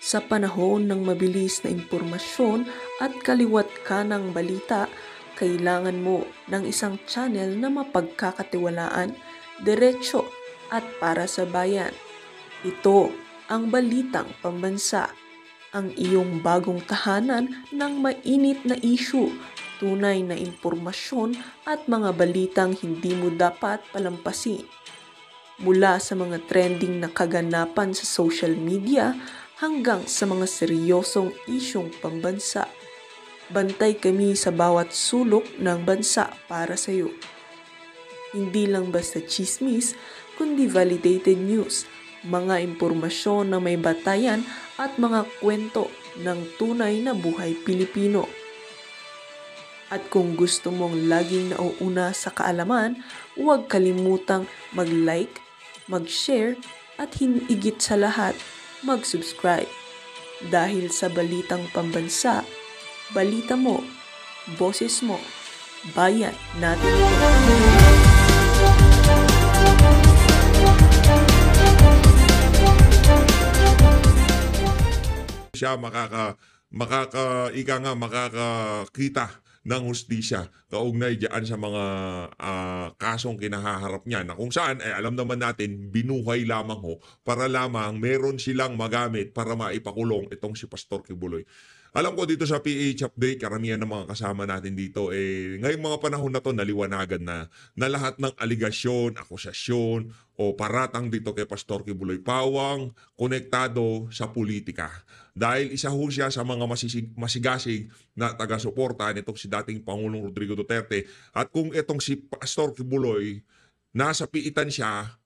Sa panahon ng mabilis na impormasyon at kaliwat ka ng balita, kailangan mo ng isang channel na mapagkakatiwalaan, diretso at para sa bayan. Ito ang Balitang Pambansa, ang iyong bagong tahanan ng mainit na issue, tunay na impormasyon at mga balitang hindi mo dapat palampasin. Mula sa mga trending na kaganapan sa social media hanggang sa mga seryosong isyong pambansa. Bantay kami sa bawat sulok ng bansa para sa iyo. Hindi lang basta chismis, kundi validated news, mga impormasyon na may batayan at mga kwento ng tunay na buhay Pilipino. At kung gusto mong laging nauuna sa kaalaman, huwag kalimutang mag-like, mag-share at higit sa lahat, mag-subscribe. Dahil sa Balitang Pambansa, balita mo, boses mo, bayan natin ito. Siya makakakita ng hustisya kaugnay diyan sa mga kasong kinahaharap niya na kung saan alam naman natin binuhay lamang ho para lamang meron silang magamit para maipakulong itong si Pastor Kibuloy. Alam ko dito sa PH Update, karamihan ng mga kasama natin dito, ngayong mga panahon na to naliwanagan na lahat ng aligasyon, akusasyon, o paratang dito kay Pastor Kibuloy Pawang, konektado sa politika. Dahil isa ho siya sa mga masigasig na taga-suporta nitong si dating Pangulong Rodrigo Duterte. At kung itong si Pastor Kibuloy, nasa piitan siya,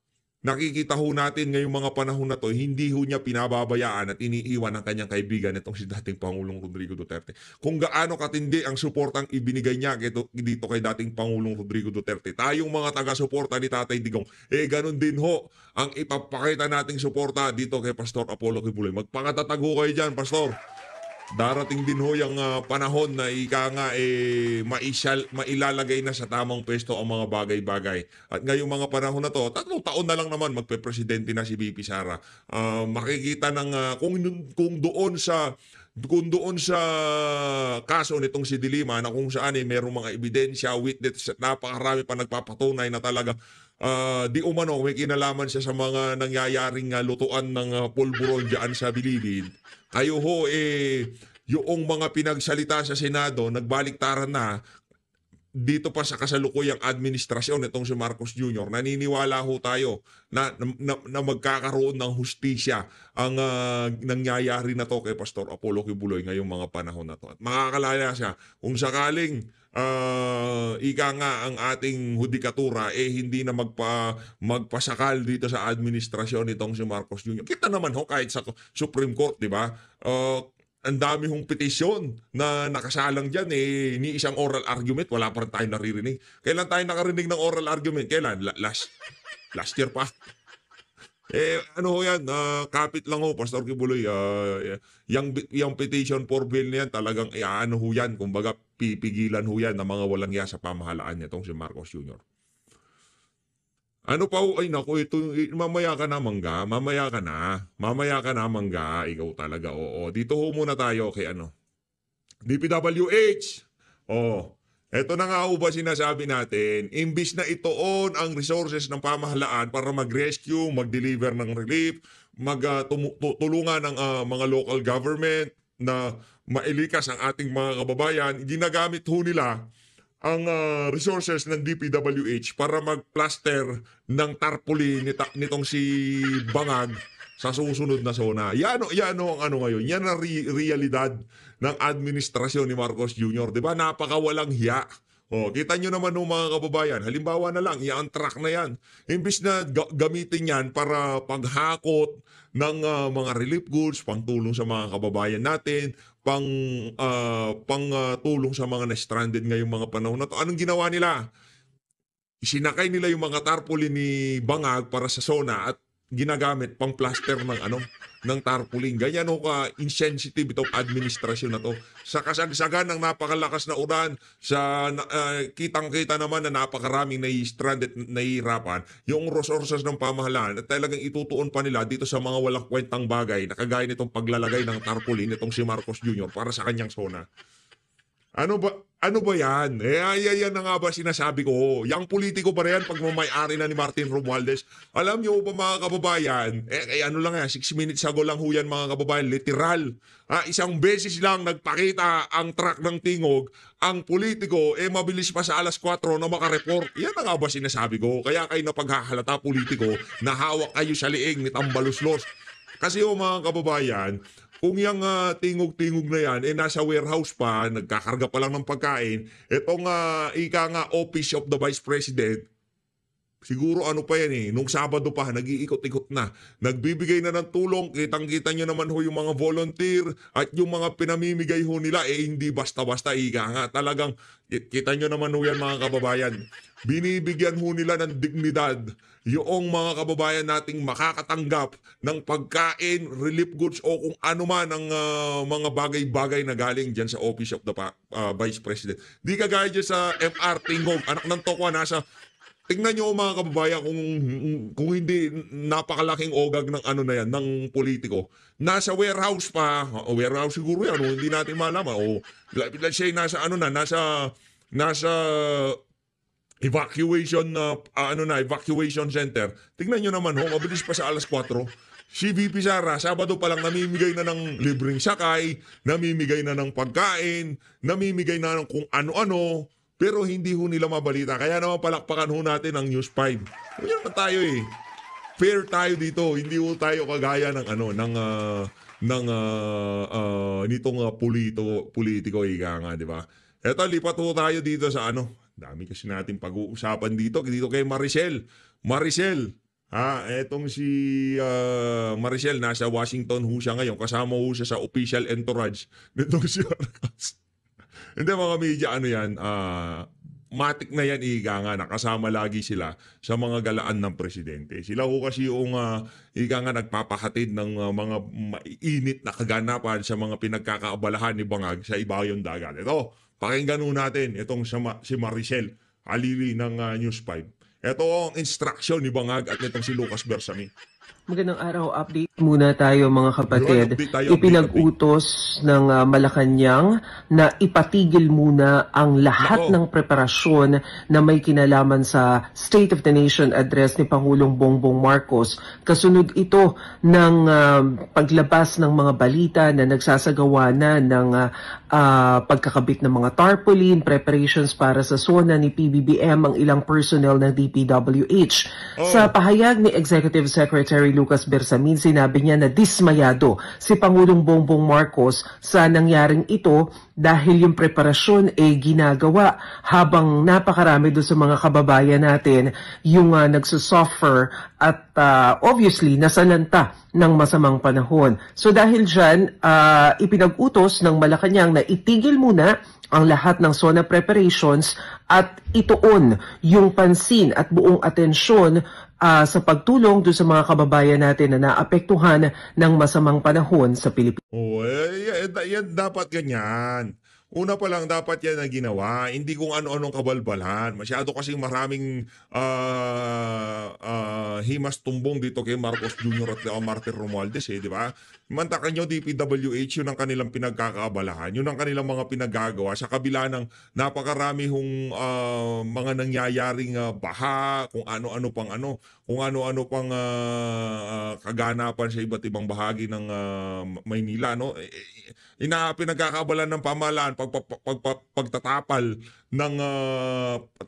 nakikita ho natin ngayong mga panahon na to, hindi ho niya pinababayaan at iniiwan ang kanyang kaibigan itong si dating Pangulong Rodrigo Duterte. Kung gaano katindi ang suportang ibinigay niya dito kay dating Pangulong Rodrigo Duterte, tayong mga taga-suporta ni Tatay Digong, ganun din ho ang ipapakita nating suporta dito kay Pastor Apollo Kibuloy. Magpakatatag ho kayo dyan, Pastor. Darating din ho yung panahon na mailalagay na sa tamang pwesto ang mga bagay-bagay. At ngayong mga panahon na to, 3 taon na lang naman magpe-presidente na si VP Sara. Makikita ng kung doon sa kaso nitong si Dilima na kung saan merong mga ebidensya, witness, napakarami pa nagpapatunay na talaga di umano may kinalaman siya sa mga nangyayaring lutuan ng pulburon dyan sa Bilibid. Kayo ho yung mga pinagsalita sa Senado nagbaliktaran na dito pa sa kasalukuyang administrasyon itong si Marcos Jr. Naniniwala ho tayo na magkakaroon ng hustisya ang nangyayari na to kay Pastor Apollo Kibuloy ngayong mga panahon na to. At makakalaya siya kung sakaling ika nga ang ating hudikatura hindi na magpasakal dito sa administrasyon nitong si Marcos Jr. Kita naman ho kahit sa Supreme Court, di ba? Ang dami hong petisyon na nakasalang dyan ni isang oral argument, wala pa rin tayo naririnig. Kailan tayo nakarinig ng oral argument? Kailan? Last year pa. Ano ho yan? Kapit lang ho, Pastor Kibuloy. Yung petition for bill na yan, talagang ano ho yan, kumbaga pipigilan ho yan ng mga walang iya sa pamahalaan niya itong si Marcos Jr. Ano pa ho? Ay naku, ito, mamaya ka na mangga. Mamaya ka na mangga. Ikaw talaga, oo. Dito ho muna tayo kay DPWH. Eto na nga ho ba sinasabi natin, imbis na itoon ang resources ng pamahalaan para mag-rescue, mag-deliver ng relief, tulungan ng mga local government na mailikas ang ating mga kababayan, ginagamit ho nila ang resources ng DPWH para mag-plaster ng tarpaulin nitong si Bangag sa susunod na zona. Yan ang ano ngayon. Yan ang realidad ng administrasyon ni Marcos Jr. Diba? Napakawalang hiya. Kita nyo naman ng mga kababayan. Halimbawa na lang, yung truck na yan. Imbis na gamitin yan para paghakot ng mga relief goods, pangtulong sa mga kababayan natin, tulong sa mga na-stranded ngayong mga panahon na to. Anong ginawa nila? Isinakay nila yung mga tarpaulin ni Bangag para sa zona at ginagamit pang plaster ng tarpaulin. Ganyan ho ka insensitive itong administrasyon na to. Sa kasagsagan ng napakalakas na ulan, kitang-kita naman na napakaraming nai-stranded, nahihirapan, yung resources ng pamahalaan at talagang itutuon pa nila dito sa mga walang kwentang bagay na kagaya nitong paglalagay ng tarpaulin nitong si Marcos Jr. para sa kanyang zona. Ano ba yan? Yan na nga ba sinasabi ko? Yang politiko pa rin pagmamayari na ni Martin Romualdez. Alam niyo ba mga kababayan, ano lang yan, 6 minutes ago lang ho yan mga kababayan, literal. Isang beses lang nagpakita ang truck ng tingog, ang politiko, mabilis pa sa alas 4 na makareport. Yan na nga ba sinasabi ko? Kaya kayo napaghahalata politiko, na hawak kayo sa liig ni Tambaluslos. Kasi mga kababayan, kung yung tingog-tingog na yan, nasa warehouse pa, nagkakarga pa lang ng pagkain, itong ika nga Office of the Vice President, siguro ano pa yan nung Sabado pa, nag-iikot-ikot na. Nagbibigay na ng tulong, kitang-kita nyo naman ho yung mga volunteer at yung mga pinamimigay ho nila, hindi basta-basta ika nga. Talagang, kita nyo naman ho yan mga kababayan. Binibigyan ho nila ng dignidad yung mga kababayan nating makakatanggap ng pagkain, relief goods o kung ano man ang mga bagay-bagay na galing dyan sa Office of the Vice President. Di kagaya dyan sa MR Tingog, anak ng tokwa, nasa tingnan nyo mga kababayan kung hindi napakalaking ogag ng ano na yan, ng politiko. Nasa warehouse pa, warehouse siguro yan, hindi natin malaman. Let's say nasa evacuation evacuation center. Tingnan nyo naman mabilis pa sa alas 4. Si VP Sara, Sabado pa lang namimigay na ng libreng sakay, namimigay na ng pagkain, namimigay na ng kung ano-ano, pero hindi ho nila mabalita. Kaya naman palakpakan ho natin ang News 5. Yan naman tayo fair tayo dito. Hindi ho tayo kagaya ng nitong politiko ika nga, di ba? Eto, lipat ho tayo dito sa dami kasi natin pag-uusapan dito kay Maricel. Etong si Maricel, nasa Washington ho siya ngayon. Kasama ho siya sa official entourage nitong si Marcos. Hindi mga media, matik na yan ika nga, nakasama lagi sila sa mga galaan ng presidente. Sila ho kasi yung ika nga nagpapahatid ng mga mainit na kaganapan sa mga pinagkakaabalahan ni Bangag sa ibayong dagat. Ito, pakinggan ho natin itong si Maricel Halili ng News 5. Ito ang instruction ni Bangag at itong si Lucas Bersamin. Magandang araw, update muna tayo mga kapatid. Update. Ipinag-utos ng Malacanang na ipatigil muna ang lahat ng preparasyon na may kinalaman sa State of the Nation address ni Pangulong Bongbong Marcos. Kasunod ito ng paglabas ng mga balita na nagsasagawa na ng pagkakabit ng mga tarpaulin, preparations para sa zona ni PBBM ang ilang personnel ng DPWH. Sa pahayag ni Executive Secretary Lucas Bersamin, sinabi niya na dismayado si Pangulong Bongbong Marcos sa nangyaring ito dahil yung preparasyon ginagawa habang napakarami doon sa mga kababayan natin yung nagsusuffer at obviously nasalanta ng masamang panahon. So dahil dyan, ipinag-utos ng Malacanang na itigil muna ang lahat ng SONA preparations at ituon yung pansin at buong atensyon sa pagtulong doon sa mga kababayan natin na naapektuhan ng masamang panahon sa Pilipinas. Yan dapat ganyan. Una pa lang dapat yan na ginawa. Hindi kung ano-anong kabalbalhan. Masyado kasing maraming himas tumbong dito kay Marcos Jr. at Martin Romualdez di ba? Mantakan nyo, DPWH, yun ang kanilang pinagkakaabalahan. Yun ang kanilang mga pinagagawa sa kabila ng napakarami hong mga nangyayaring baha, kung ano-ano pang kaganapan sa iba't ibang bahagi ng Maynila, no? Pinagkakaabalahan ng pamahalaan pagtatapal ng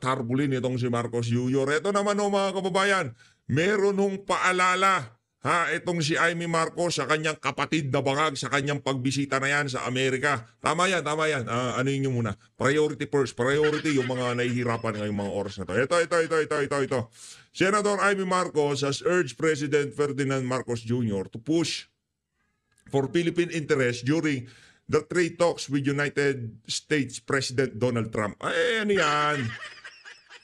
tarpaulin itong si Marcos Jr. Ito naman mga kababayan, meron hong paalala itong si Amy Marcos sa kanyang kapatid na Bangag sa kanyang pagbisita na yan sa Amerika. Tama yan. Ano yun muna? Priority first. Priority yung mga nahihirapan ngayong mga oras na to. Ito. Senator Amy Marcos has urged President Ferdinand Marcos Jr. to push for Philippine interests during the trade talks with United States President Donald Trump. Ano yan?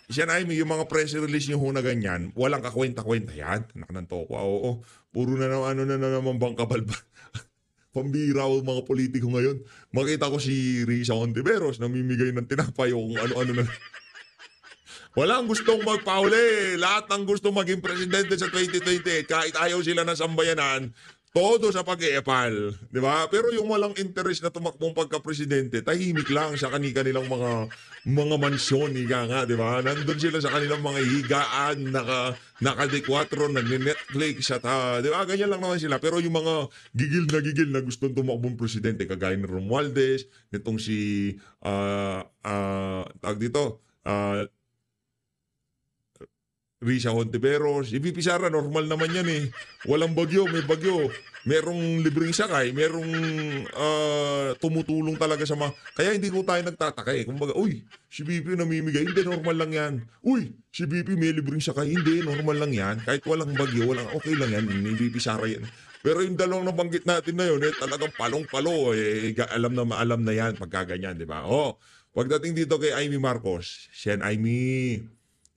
Siya na yung mga press release nyo na ganyan, walang kakwenta-kwenta yan. Anak ng toko. Oo. Puro na naman, ano na naman bangkabal ba? Pambira ang mga politiko ngayon. Makita ko si Risa Hontiveros namimigay ng tinapay o kung ano-ano na. Walang gustong magpauli. Lahat ng gusto maging presidente sa 2028, kahit ayaw sila ng sambayanan, todo sa pag-iepal. Di ba? Pero yung walang interest na tumakbong pagka-presidente, tahimik lang sa kanilang mga mansyon, higa nga, di ba? Nandun sila sa kanilang mga higaan, naka-D4, nag-Netflix, at di ba? Ganyan lang naman sila. Pero yung mga gigil na gustong tumakbong presidente, kagaya ni Romualdez, nitong si, tag dito, Risa Hontiveros, si VP Sara, normal naman yan eh. Walang bagyo, may bagyo. Merong libreng sakay, merong tumutulong talaga sa mga... Kaya hindi ko tayo nagtataka eh. Kumbaga, uy, si VP namimigay, hindi, normal lang yan. Uy, si VP may libreng sakay, hindi, normal lang yan. Kahit walang bagyo, okay lang yan, ni VP Sara yan. Pero yung dalawang nabanggit natin na yun, talagang palong-palo. Alam na yan pagkaganyan, di ba? Pagdating dito kay Amy Marcos, Sen Amy,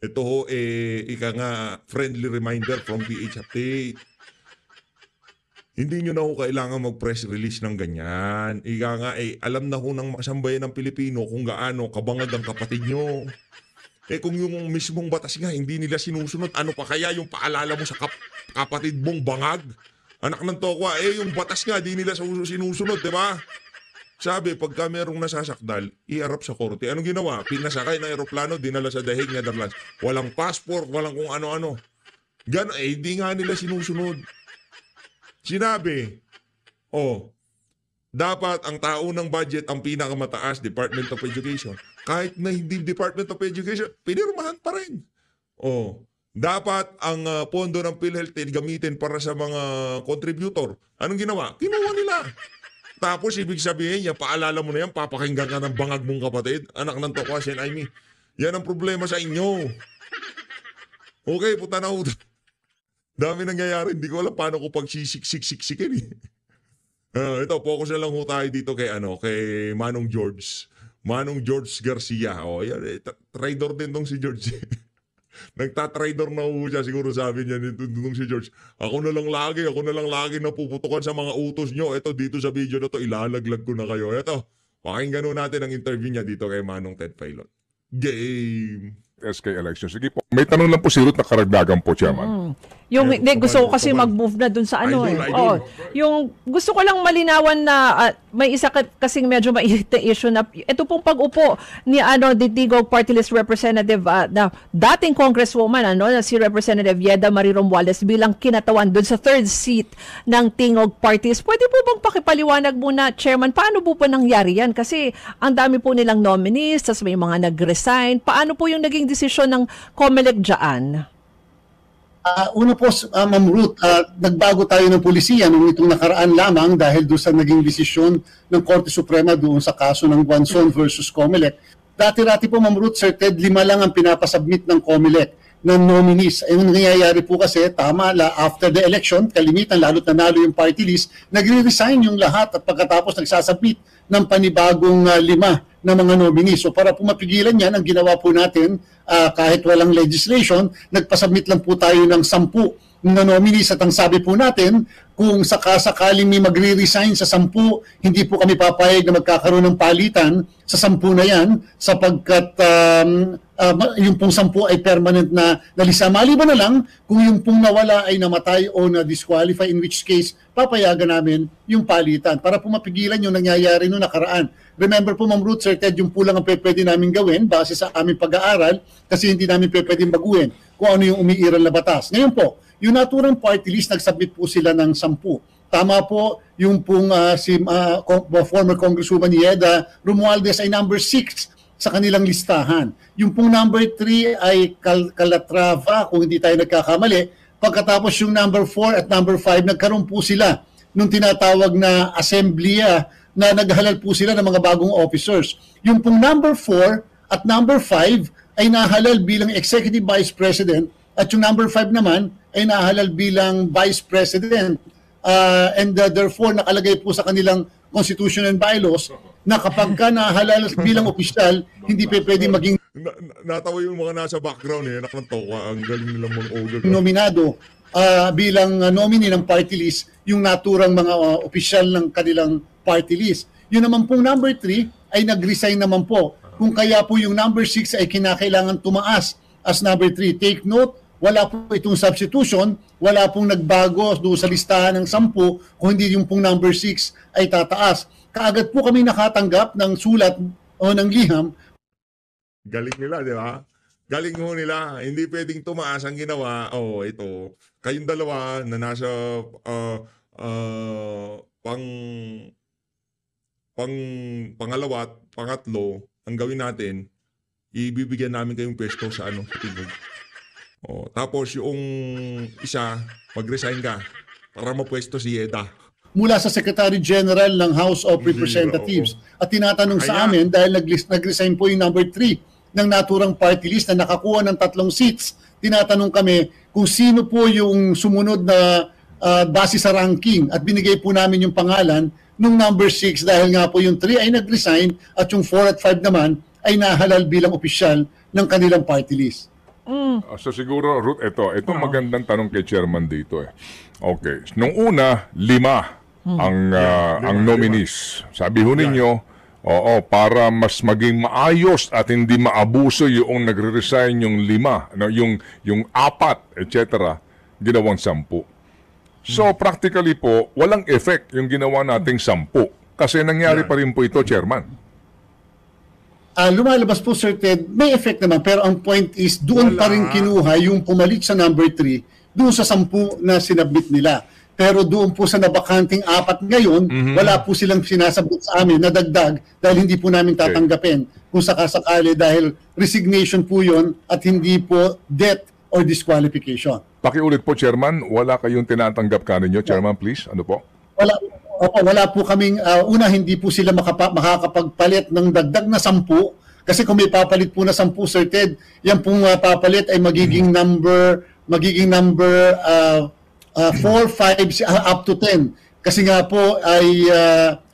ito ho, ika nga, friendly reminder from PH Update. Hindi nyo na ho kailangan mag-press release ng ganyan. Ika nga, alam na ho ng masambayan ng Pilipino kung gaano kabangag ang kapatid nyo. Kung yung mismong batas nga, hindi nila sinusunod, ano pa kaya yung paalala mo sa kapatid mong bangag? Anak ng tokwa, yung batas nga, di nila sinusunod, di ba? Sabi, pagka merong nasasakdal, iarap sa korte. Anong ginawa? Pinasakay ng aeroplano, dinala sa The Hague, Netherlands. Walang passport, walang kung ano-ano. Hindi nga nila sinusunod. Sinabi, dapat ang tao ng budget ang pinakamataas, Department of Education. Kahit na hindi Department of Education, pinirmahan pa rin. Dapat ang pondo ng PhilHealth gamitin para sa mga contributor. Anong ginawa? Kinuha nila. Tapos, ibig sabihin niya, paalala mo na yan, papakinggan ka ng bangag mong kapatid. Anak ng tokwa, Sen Amy. Yan ang problema sa inyo. Okay, puta na ho. Dami nangyayari. Hindi ko alam paano ko pagsisiksiksiksikin eh. Ito, focus na lang ho tayo dito kay Manong George. Manong George Garcia. Yan, trader din tong si George. Nagtatrader na ho siya, siguro sabi niya nung si George, ako na lang lagi napuputukan sa mga utos nyo. Ito, dito sa video na to, ilalaglag ko na kayo. Ito, pakinggan natin ang interview niya dito kay Manong Ted Filon. Game! SK election. Sige po. May tanong lang po si Ruth na karagdagan po, Chairman. Gusto ko kasi mag-move na dun sa ano. Yung gusto ko lang malinawan na may isa kasing medyo mainit na issue na ito pong pag-upo ni Ditigog Party List Representative na dating Congresswoman na si Representative Yeda Marie Romualdez bilang kinatawan dun sa third seat ng Tingog Parties. Pwede po bang pakipaliwanag muna, Chairman, paano po pa nangyari yan? Kasi ang dami po nilang nominees, tas may mga nag-resign. Paano po yung naging desisyon ng COMELEC dyan? Una po, Ma'am Ruth, nagbago tayo ng pulisiya nung itong nakaraan lamang dahil doon sa naging desisyon ng Korte Suprema doon sa kaso ng Guanzon versus COMELEC. Dati-rati po, Ma'am Ruth, Sir Ted, 5 lang ang pinapasubmit ng COMELEC ng nominees. Yung nangyayari po kasi, after the election, kalimitan, lalo't nanalo yung party list, nagre-resign yung lahat at pagkatapos nagsasubmit ng panibagong 5 na mga nominees. So para po mapigilan yan, ang ginawa po natin, kahit walang legislation, nagpasubmit lang po tayo ng 10 na nominees at ang sabi po natin, kung sakasakaling may magre-resign sa 10, hindi po kami papayag na magkakaroon ng palitan sa 10 na yan sapagkat yung pong 10 ay permanent na nalisa. Maliban na lang kung yung pong nawala ay namatay o na-disqualify, in which case papayagan namin yung palitan para po mapigilan yung nangyayari noong nakaraan. Remember po, Ma'am Ruth, Sir Ted, yung po lang ang pwede namin gawin base sa aming pag-aaral kasi hindi namin pwedeng baguhin kung ano yung umiiral na batas. Ngayon po, yung naturang party list, nagsubmit po sila ng 10. Tama po, yung pong former Congresswoman Yeda Romualdez ay number 6 sa kanilang listahan. Yung pong number 3 ay Calatrava, kung hindi tayo nagkakamali. Pagkatapos yung number 4 at number 5, nagkaroon po sila nung tinatawag na assembleya na naghalal po sila ng mga bagong officers. Yung pong number 4 at number 5 ay nahalal bilang Executive Vice President at yung number 5 naman ay nahalal bilang Vice President. And therefore, nakalagay po sa kanilang Constitution and Bylaws na kapag ka nahalal bilang opisyal, hindi pwede maging Natawa yung mga nasa background anak ng tokwa, ang galing nilang mag-ogre. nominado bilang nominee ng party list yung naturang mga opisyal ng kanilang party list. Yun naman pong number 3 ay nag-resign naman po. Kung kaya po yung number 6 ay kinakailangan tumaas as number 3. Take note, wala po itong substitution, wala pong nagbago doon sa listahan ng 10 kung hindi yung pong number 6 ay tataas. Kaagad po kami nakatanggap ng sulat o ng liham. Galing nila, di ba? Galing ho nila. Hindi pwedeng tumaas ang ginawa. Ito. Kayong dalawa na nasa pangalawa at pangatlo, ang gawin natin, ibibigyan namin kayong pwesto sa sa Tigog. Tapos yung isa, mag-resign ka para mapwesto si Yeda. Mula sa Secretary General ng House of Representatives. At tinatanong sa amin dahil nag-resign po yung number 3 ng naturang party list na nakakuha ng 3 seats. Tinatanong kami kung sino po yung sumunod na base sa ranking at binigay po namin yung pangalan nung number 6 dahil nga po yung 3 ay nag-resign at yung 4 at 5 naman ay nahalal bilang opisyal ng kanilang party list. So siguro, Ruth, ito magandang tanong kay Chairman dito. Okay. Nung una, 5 ang nominees. Sabi ho ninyo, para mas maging maayos at hindi maabuso yung nagre-resign yung 5, yung 4, etc., ginawang 10. So practically po, walang effect yung ginawa nating 10. Kasi nangyari pa rin po ito, Chairman. Lumalabas po, Sir Ted, may effect naman. Pero ang point is, doon pa rin kinuha yung pumalit sa number 3, doon sa 10 na sinabit nila. Pero doon po sa nabakanting 4 ngayon, wala po silang sinasabot sa amin na dagdag dahil hindi po namin tatanggapin kung sakasakali dahil resignation po yun at hindi po death or disqualification. Pakiulit po, Chairman, wala kayong tinatanggap ka ninyo, Chairman, please. Ano po? Wala po kaming, hindi po sila makakapagpalit ng dagdag na 10 kasi kung may papalit po na 10, Sir Ted, yan pong papalit ay magiging number 4, 5, up to 10. Kasi nga po ay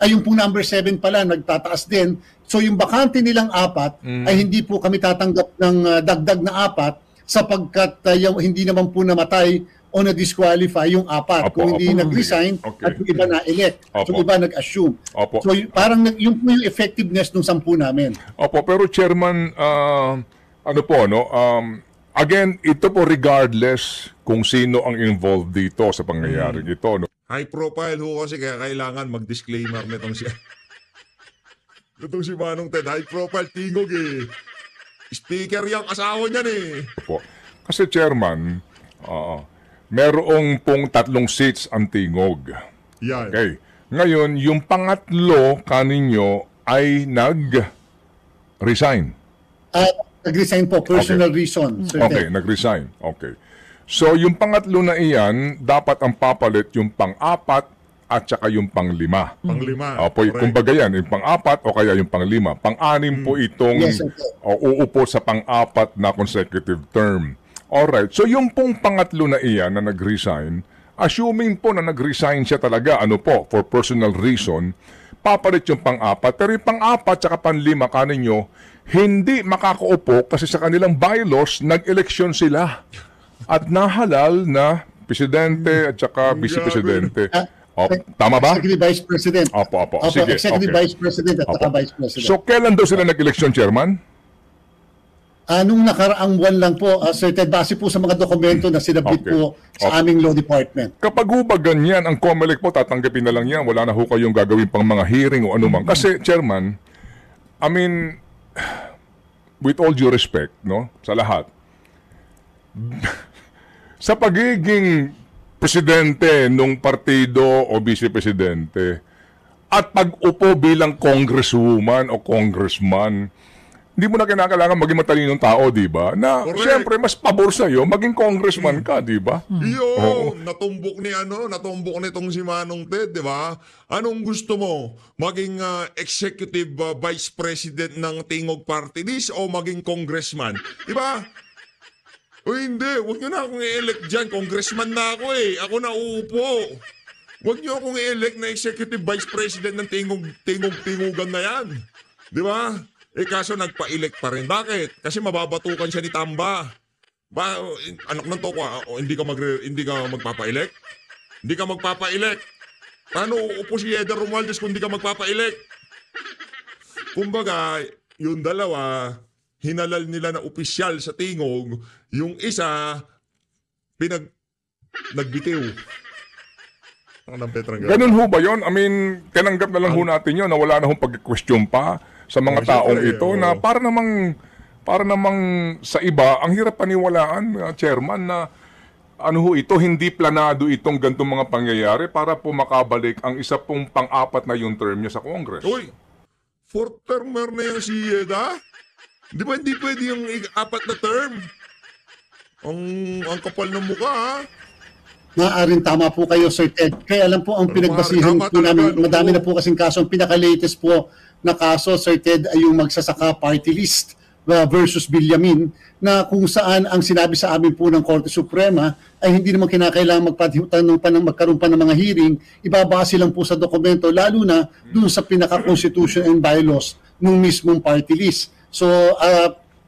yung pong number 7 pala nagtataas din. So yung bakante nilang 4 ay hindi po kami tatanggap ng dagdag na 4 sapagkat hindi naman po namatay o na-disqualify yung 4. Kung hindi nag-resign at yung iba na-elect. So yung iba nag-assume. So parang yung effectiveness ng 10 namin. Pero Chairman, again, ito po regardless kung sino ang involved dito sa pangyayaring ito. No? High profile ho kasi kaya kailangan mag-disclaimer nitong si Manong Ted. High profile tingog eh. Speaker yung asawa niyan eh. Kasi Chairman, merong pong 3 seats ang tingog. Yan. Okay. Ngayon, yung pangatlo kaninyo ay nag-resign. Nag-resign po, personal reason. Okay, nag-resign. Okay. So, yung pangatlo na iyan, dapat ang papalit yung pang-4 at saka yung pang-5. Pang-5. Kumbaga yan, yung pang-4 o kaya yung pang-5. Pang-6 po itong uupo sa pang-4 na consecutive term. Alright, so yung pong pangatlo na iyan na nag-resign, assuming po na nag-resign siya talaga, for personal reason, papalit yung pang-4, pero yung pang-4 at pang-5 kaninyo, hindi makakaupo kasi sa kanilang bylaws, nag-eleksyon sila. At nahalal na presidente at saka vice-presidente. Tama ba? Executive Vice President. Opo. Sige, Executive Vice President at saka Vice President. So, kailan daw sila nag-eleksyon, Chairman? Nung nakaraang buwan lang po, Sir Ted, base po sa mga dokumento na sinabit po sa aming law department. Kapag ba ganyan, ang COMELEC po, tatanggapin na lang yan. Wala na ho kayong gagawin pang mga hearing o anumang. Kasi, Chairman, I mean, with all due respect, sa lahat, sa pagiging presidente nung partido o vice-presidente at pag-upo bilang congresswoman o congressman, hindi mo na kinakailangan maging matalinong tao, di ba? Na, siyempre, mas pabor sa'yo, maging congressman ka, di ba? Natumbok nitong si Manong Ted, di ba? Anong gusto mo? Maging executive vice president ng Tingog Party List o maging congressman? Di ba? O hindi, huwag nyo na akong i-elect dyan. Congressman na ako eh. Ako na uupo. Huwag nyo akong i-elect na executive vice president ng Tingugan na yan. Di ba? Kaso nagpa-elect pa rin. Bakit? Kasi mababatukan siya ni Tamba. Ba, anak ng tokwa, hindi ka magpapa-elect? Hindi ka magpapa-elect? Paano uupo si Eder Romualdez kung hindi ka magpapa-elect? Kumbaga, yung dalawa, hinalal nila na opisyal sa tingog, yung isa, nagbitiw. Ang Petrangelo. Ganun ho ba yun? I mean, tinanggap na lang ho natin yun na wala na hong pag-question pa sa mga taong ito na para namang sa iba, ang hirap paniwalaan, Chairman, na ano ho ito, hindi planado itong gantong mga pangyayari para po makabalik ang isa pong pang-apat na yung term niya sa Congress. Uy, fourth termer na yung si Yeda? Di ba hindi pwede yung apat na term? Ang kapal ng mukha, ha? Maaaring tama po kayo, Sir Ted. Kaya alam po ang pinagbasihan po namin, madami na po kasing kaso. Ang pinaka-latest po na kaso, Sir Ted, ay yung magsasaka party list versus Villamin, na kung saan ang sinabi sa amin po ng Korte Suprema ay hindi naman kinakailangan magkaroon pa ng mga hearing, ibabase lang po sa dokumento, lalo na dun sa pinaka-constitution and bylaws ng mismong party list. So,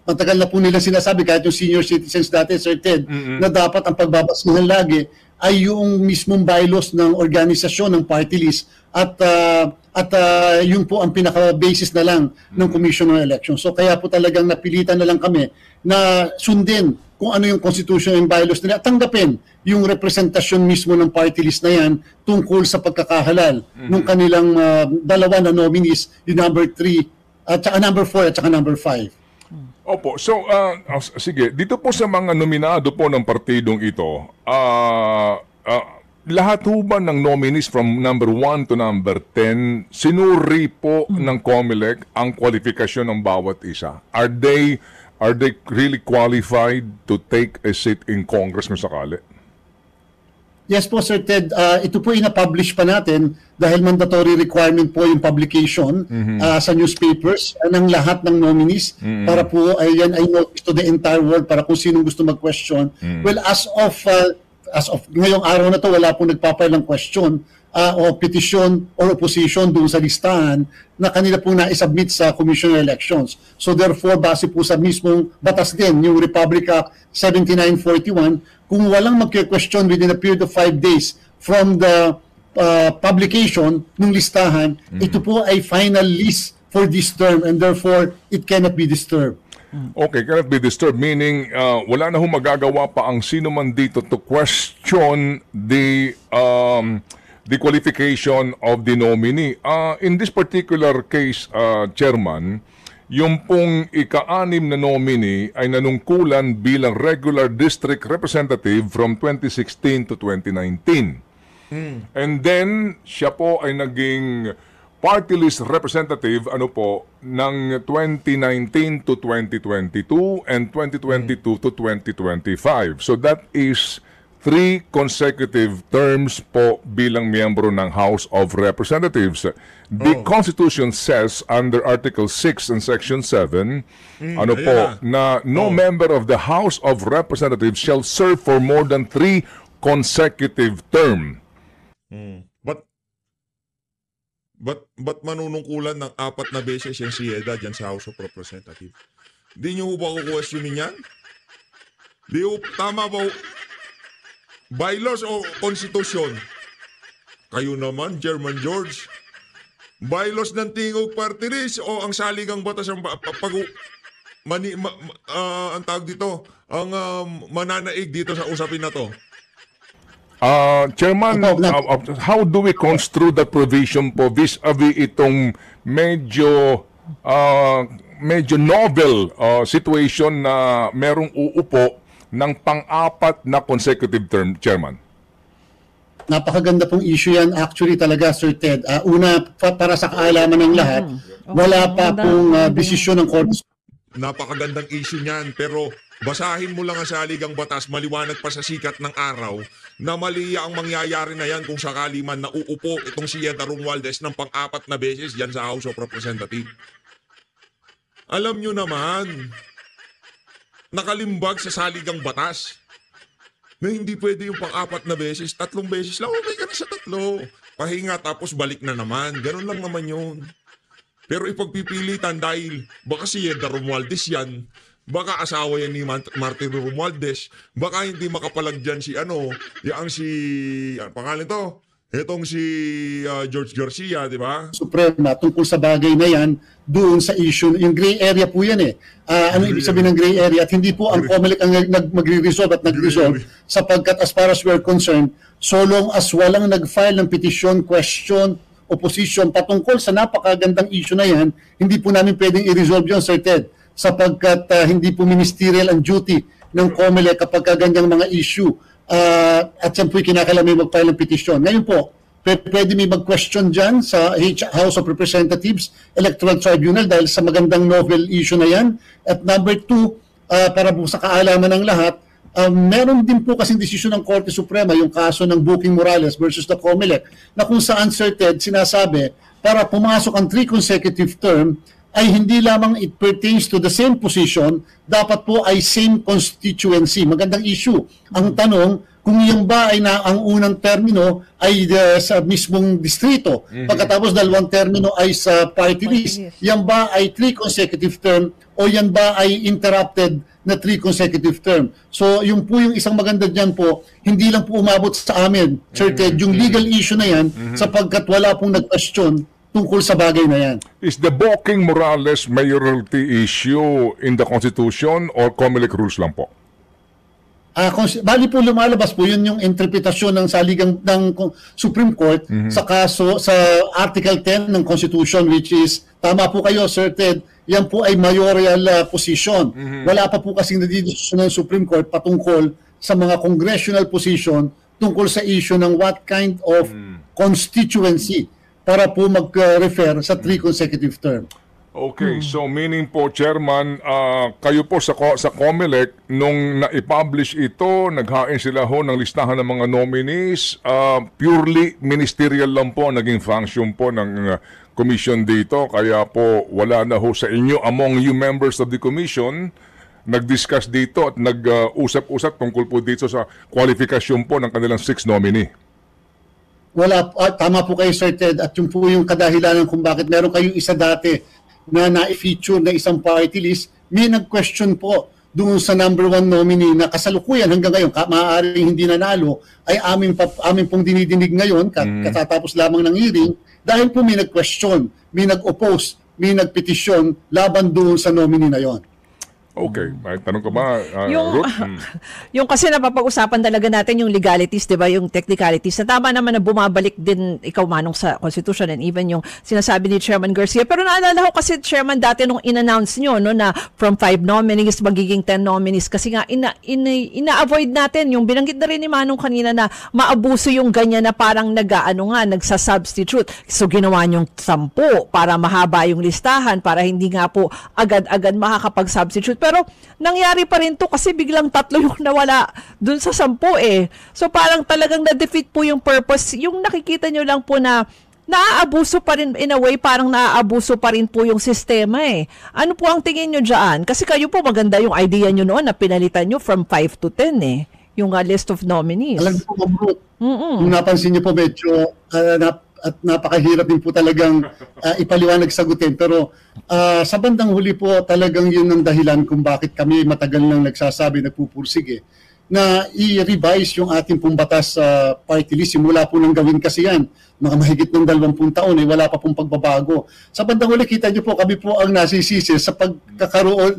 matagal na po nila sinasabi, kahit yung senior citizens dati, Sir Ted, na dapat ang pagbabasihan lagi ay yung mismong bylaws ng organisasyon ng party list at yun po ang pinaka-basis na lang ng Commission on Elections. So kaya po talagang napilitan na lang kami na sundin kung ano yung constitution and bylaws nila at tanggapin yung representasyon mismo ng party list na yan tungkol sa pagkakahalal ng kanilang dalawa na nominees, yung number 3 at saka number 4 at saka number 5. Opo, so sige, dito po sa mga nominado po ng partidong ito, lahat ho ba ng nominees from number 1 to number 10, sinuri po ng COMELEC ang kwalifikasyon ng bawat isa? Are they really qualified to take a seat in Congress kung sakali? Yes po, Sir Ted. Ito po ina-publish pa natin dahil mandatory requirement po yung publication sa newspapers ng lahat ng nominees para po yan ay notice to the entire world para kung sino gusto mag-question. Well, as of ngayong araw na to, wala pong nagpapile ng question o petition or opposition doon sa listahan na kanila pong na-submit sa Commission on Elections. So therefore, base po sa mismong batas din, yung Republic Act 7941, kung walang mag-question within a period of 5 days from the publication ng listahan, ito po ay final list for this term and therefore it cannot be disturbed. Okay, cannot be disturbed, meaning wala na hong magagawa pa ang sino man dito to question the qualification of the nominee. In this particular case, Chairman, yung pong ika-anim na nominee ay nanungkulan bilang regular district representative from 2016 to 2019. And then, siya po ay naging party list representative ng 2019 to 2022 and 2022 to 2025. So that is 3 consecutive terms po bilang miyembro ng House of Representatives. The Constitution says under Article 6 and Section 7, na no member of the House of Representatives shall serve for more than 3 consecutive term. Ba't manunungkulan ng 4 na beses yan si Yeda dyan sa House of Representatives? Di nyo ba kukwestiyonin yan? Di tama ba bylaws o konstitusyon? Kayo naman, Chairman George. Bylaws ng tingog party list o ang saligang batas ang ang tawag dito, ang mananaig dito sa usapin na to? Chairman, how do we construe that provision po vis-a-vis itong medyo novel situation na merong uupo ng pang-4 na consecutive term, Chairman? Napakaganda pong issue yan actually talaga, Sir Ted. Una, para sa kaalaman ng lahat, wala pa pong desisyon ng Korte. Napakagandang issue niyan, pero basahin mo lang ang saligang batas, maliwanag pa sa sikat ng araw na mali ang mangyayari na yan kung sakali man nauupo itong si Yeda Romualdez ng pang-4 na beses yan sa House of Representatives. Alam nyo naman, nakalimbag sa saligang batas na hindi pwede yung pang-4 na beses, 3 beses lang, okay ka na sa 3. Pahinga tapos balik na naman, ganun lang naman yun. Pero ipagpipilitan dahil baka si Yeda Romualdez yan, baka asawa yan ni Martin Romualdez, baka hindi makapalag dyan si pangalan to? Itong si George Garcia, di ba? Suprema tungkol sa bagay na yan doon sa issue. Yung gray area po yan eh. Ano ibig sabihin ng gray area? At hindi po ang COMELEC ang magre-resolve at nag-resolve sapagkat as far as we're concerned, so long as walang nag-file ng petition, question, opposition patungkol sa napakagandang issue na yan, hindi po namin pwedeng i-resolve yun, Sir Ted, sapagkat hindi po ministerial ang duty ng COMELEC kapag ganyang mga issue. At yan po'y kinakailangan may mag-file ng petition. Ngayon po, pwede may mag-question dyan sa House of Representatives Electoral Tribunal dahil sa magandang novel issue na yan. At number 2, para po sa kaalaman ng lahat, meron din po kasing desisyon ng Korte Suprema, yung kaso ng Booking Morales versus the COMELEC, na kung saan, Sir Ted, sinasabi, para pumasok ang 3 consecutive term, ay hindi lamang it pertains to the same position, dapat po ay same constituency. Magandang issue. Ang tanong, kung yung ba ay ang unang termino ay sa mismong distrito, pagkatapos 2 termino ay sa party list, yan ba ay 3 consecutive term o yan ba ay interrupted na 3 consecutive term? So yung po yung isang maganda dyan po, hindi lang po umabot sa amin, Sir Ted, yung legal issue na yan, sapagkat wala pong nag-question tungkol sa bagay na yan. Is the Booking Morales mayoralty issue in the Constitution or COMELEC rules lang po? Bali po lumalabas po yun yung interpretasyon ng saligang ng Supreme Court sa kaso sa Article 10 ng Constitution, which is, tama po kayo, Sir Ted, yan po ay mayoral position. Wala pa po kasing nadidiskusyon ng Supreme Court patungkol sa mga congressional position tungkol sa issue ng what kind of constituency para po mag-refer sa 3 consecutive term. Okay, so meaning po, Chairman, kayo po sa COMELEC, nung na-publish ito, naghain sila ho ng listahan ng mga nominees, purely ministerial lang po naging function po ng commission dito, kaya po wala na ho sa inyo, among you members of the commission, nag-discuss dito at nag-usap-usap tungkol po dito sa kwalifikasyon po ng kanilang 6 nominee. Wala, tama po kayo, Sir Ted, at yung po yung kadahilanan kung bakit meron kayong isa dati na na-feature na isang party list, may nag-question po doon sa number 1 nominee na kasalukuyan hanggang ngayon, maaaring hindi nanalo, ay amin pong dinidinig ngayon, katatapos lamang ng hearing, dahil po may nag-question, may nag-oppose, may nag-petition laban doon sa nominee na yon. Okay, may tanong ka ba, yung, Ruth? yung kasi napapag-usapan talaga natin yung legalities, di ba, yung technicalities, na tama naman na bumabalik din ikaw manong sa Constitution and even yung sinasabi ni Chairman Garcia. Pero naalala ko kasi, Chairman, dati nung in-announce nyo, no, na from 5 nominees magiging 10 nominees, kasi nga ina-avoid natin, yung binanggit na rin ni Manong kanina na maabuso yung ganyan na parang nagsasubstitute. So ginawa nyong 10 para mahaba yung listahan, para hindi nga po agad-agad makakapag-substitute. Pero nangyari pa rin to kasi biglang 3 yung nawala dun sa 10 eh. So parang talagang na-defeat po yung purpose. Yung nakikita nyo lang po na naaabuso pa rin, in a way, parang naaabuso pa rin po yung sistema eh. Ano po ang tingin nyo dyan? Kasi kayo po maganda yung idea nyo noon na pinalitan nyo from 5 to 10 eh. Yung list of nominees. Alam po, Ma'am Ruth, kung napansin nyo po medyo at napakahirap din po talagang ipaliwanag sagutin. Pero sa bandang huli po talagang yun ang dahilan kung bakit kami matagal nang nagsasabi, nagpupursige, na i-revise yung ating pong batas sa party list. Simula po nang gawin kasi yan, mga mahigit ng 20 taon, wala pa pong pagbabago. Sa bandang huli, kita nyo po, kami po ang nasisisi sa pagkakaroon,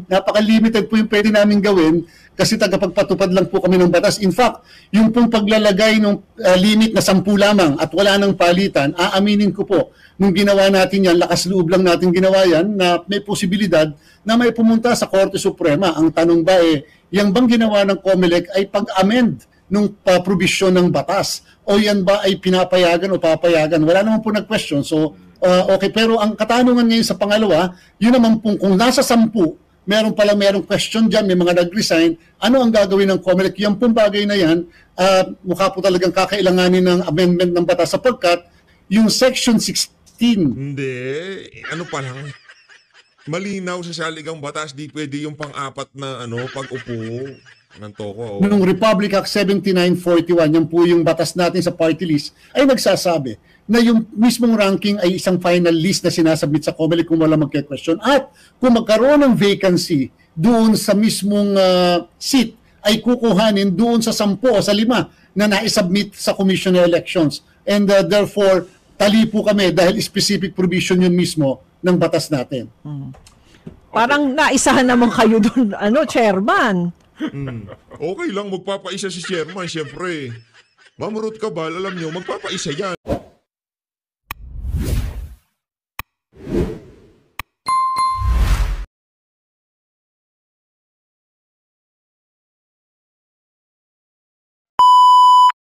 napaka-limited po yung pwede namin gawin kasi tagapagpatupad lang po kami ng batas. In fact, yung pong paglalagay ng limit na 10 lamang at wala nang palitan, aaminin ko po, nung ginawa natin yan, lakas loob lang natin ginawa yan, na may posibilidad na may pumunta sa Korte Suprema. Ang tanong ba yung bang ginawa ng COMELEC ay pag-amend nung provision ng batas? O yan ba ay pinapayagan o papayagan? Wala naman po nag-question. So, okay. Pero ang katanungan ngayon sa pangalawa, yun naman po, kung nasa 10, merong question dyan, may mga nag-resign, ano ang gagawin ng COMELEC? Yung pong bagay na yan, mukha po talagang kakailanganin ng amendment ng batas sapagkat yung Section 16. Hindi. Ano pa lang? Malinaw sa saligang batas, di pwede yung pang-apat na pag-upo ng toko. Nung Republic Act 7941, yan po yung batas natin sa party list, ay nagsasabi na yung mismong ranking ay isang final list na sinasubmit sa COMELEC kung wala magke-question. At kung magkaroon ng vacancy doon sa mismong seat ay kukuhanin doon sa 10 o sa 5 na naisubmit sa Commission on Elections. And therefore, tali po kami dahil specific provision yun mismo ng batas natin. Parang naisahan naman kayo doon, chairman. Okay lang, magpapaisa si chairman, syempre. Ma'am Ruth Cabal, alam nyo, magpapaisa yan.